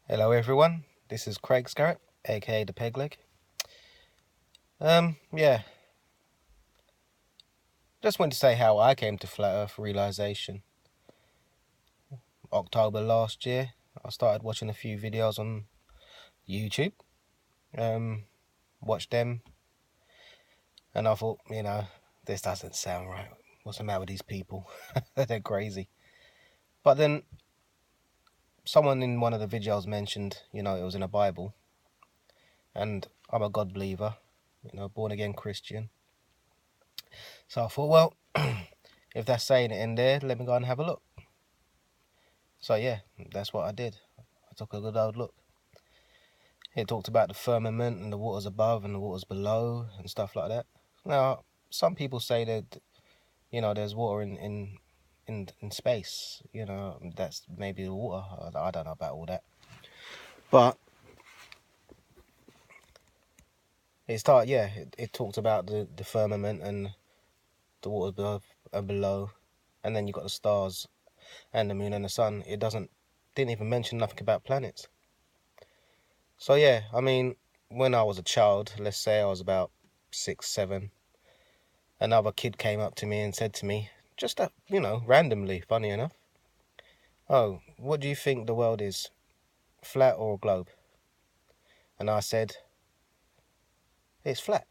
Hello everyone, this is Craig Scarrett, aka the Pegleg. Yeah, just wanted to say how I came to Flat Earth realization. October last year, I started watching a few videos on YouTube. Watched them, and I thought, this doesn't sound right. What's the matter with these people? They're crazy. But then, someone in one of the videos mentioned, it was in a Bible, and I'm a God believer, born again Christian. So I thought, well, if that's saying it in there, let me go and have a look. So yeah, that's what I did. I took a good old look. It talked about the firmament and the waters above and the waters below and stuff like that. Now, some people say that, there's water in space. That's maybe the water. I don't know about all that. But it talked about the firmament and the waters above and below. And then you got the stars and the moon and the sun. Didn't even mention nothing about planets. So yeah, I mean, when I was a child, let's say I was about 6, 7, another kid came up to me and said to me, just randomly, funny enough, "Oh, what do you think the world is, flat or a globe?" And I said, "It's flat."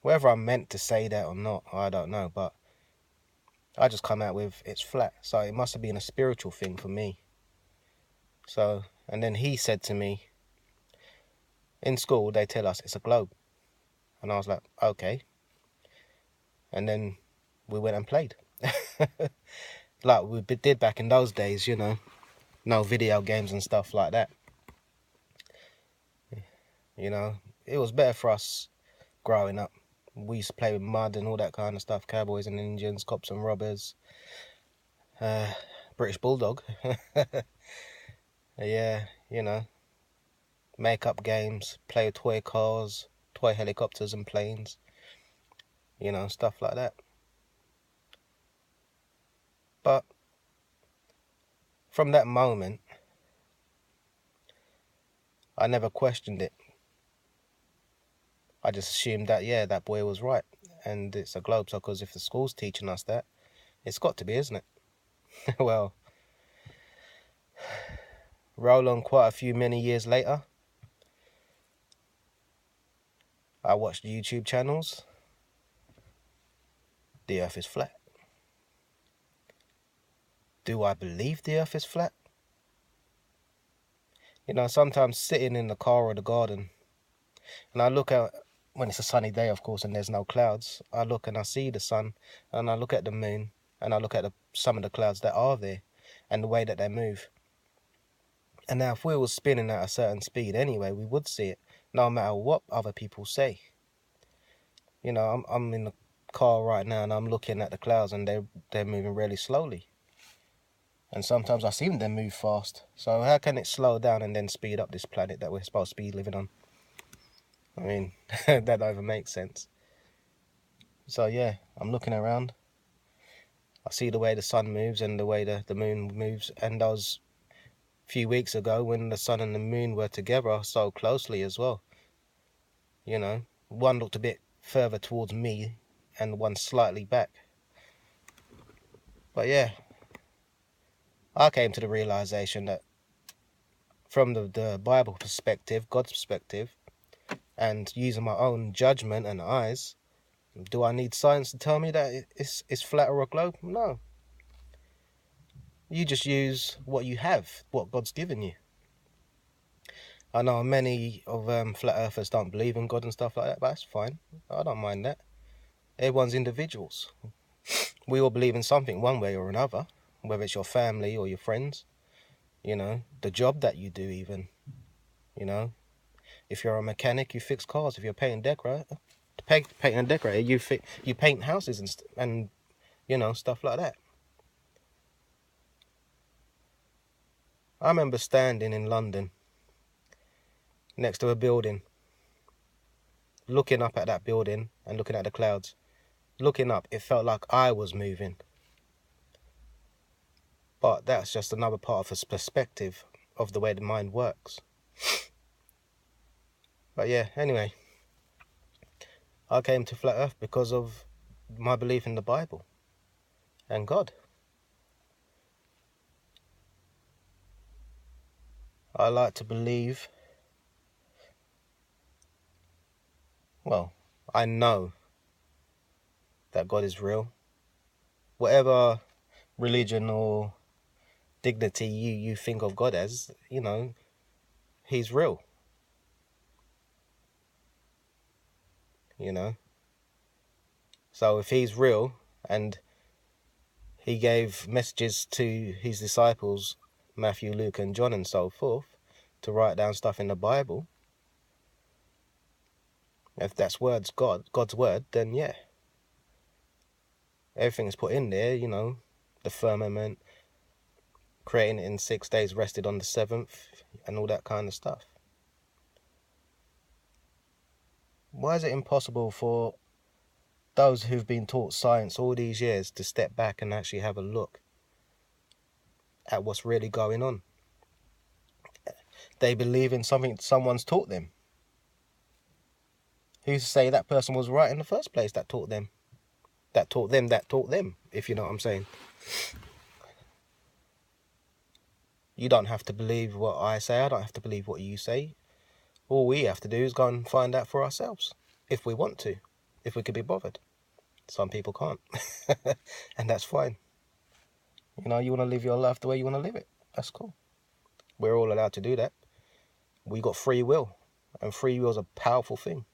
Whether I'm meant to say that or not, I don't know, but I just come out with it's flat. So it must have been a spiritual thing for me. So, and then he said to me, in school they tell us it's a globe. And I was like, okay. And then we went and played. Like we did back in those days, no video games and stuff like that. It was better for us growing up. We used to play with mud and all that kind of stuff, cowboys and Indians, cops and robbers, British Bulldog. Yeah, make up games, play with toy cars, toy helicopters and planes, stuff like that. But from that moment, I never questioned it. I just assumed that, yeah, that boy was right. And it's a globe, so because if the school's teaching us that, it's got to be, isn't it? Well, roll on quite a few many years later, I watched YouTube channels. The earth is flat. Do I believe the earth is flat? Sometimes sitting in the car or the garden, and I look out, when it's a sunny day, of course, and there's no clouds, I look and I see the sun, and I look at the moon, and I look at some of the clouds that are there, and the way that they move. And now if we were spinning at a certain speed anyway, we would see it, no matter what other people say. I'm in the car right now, and I'm looking at the clouds, and they're moving really slowly. And sometimes I see them move fast. So how can it slow down and then speed up this planet that we're supposed to be living on? I mean, that don't even make sense. So yeah, I'm looking around. I see the way the sun moves and the way the moon moves. And that was a few weeks ago when the sun and the moon were together so closely as well. One looked a bit further towards me and one slightly back. But yeah, I came to the realization that from the Bible perspective, God's perspective, and using my own judgment and eyes, do I need science to tell me that it's flat or a globe? No. You just use what you have, what God's given you. I know many of flat earthers don't believe in God and stuff like that, but that's fine. I don't mind that. Everyone's individuals. We all believe in something one way or another, whether it's your family or your friends, the job that you do even, If you're a mechanic, you fix cars. If you're a paint and decorator, you paint houses and stuff like that. I remember standing in London next to a building, looking up at that building and looking at the clouds. Looking up, it felt like I was moving. But that's just another part of a perspective of the way the mind works. But yeah, anyway, I came to Flat Earth because of my belief in the Bible and God. I like to believe, well, I know that God is real. Whatever religion or dignity you think of God as, you know, he's real. You know? So if he's real and he gave messages to his disciples, Matthew, Luke and John and so forth, to write down stuff in the Bible, if that's God's word, then yeah. Everything is put in there, you know, the firmament, creating it in 6 days, rested on the 7th, and all that kind of stuff. Why is it impossible for those who've been taught science all these years to step back and actually have a look at what's really going on? They believe in something someone's taught them. Who's to say that person was right in the first place that taught them? That taught them, if you know what I'm saying. You don't have to believe what I say. I don't have to believe what you say. All we have to do is go and find out for ourselves, if we want to, if we could be bothered. Some people can't, and that's fine. You know, you want to live your life the way you want to live it. That's cool. We're all allowed to do that. We got free will, and free will is a powerful thing.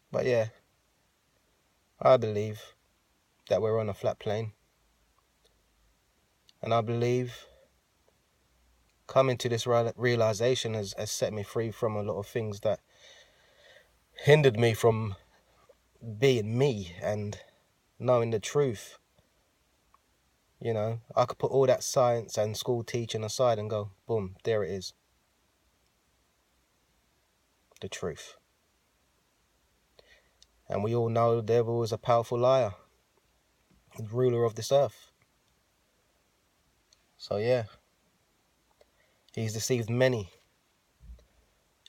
But yeah, I believe that we're on a flat plane, and I believe coming to this realization has set me free from a lot of things that hindered me from being me and knowing the truth. You know, I could put all that science and school teaching aside and go, boom, there it is. The truth. And we all know the devil is a powerful liar, the ruler of this earth. So yeah, he's deceived many.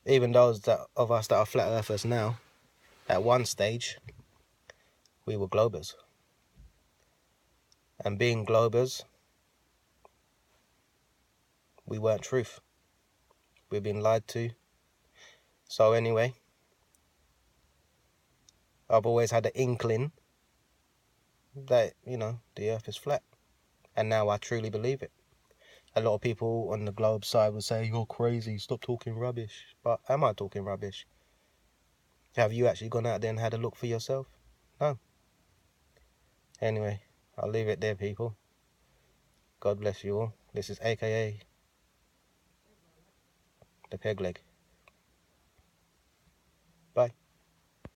Even those of us that are flat earthers now, at one stage, we were globers. And being globers, we weren't truth. We've been lied to. So anyway, I've always had an inkling that, you know, the earth is flat. And now I truly believe it. A lot of people on the globe side will say, you're crazy, stop talking rubbish. But am I talking rubbish? Have you actually gone out there and had a look for yourself? No. Anyway, I'll leave it there, people. God bless you all. This is AKA the Peg Leg.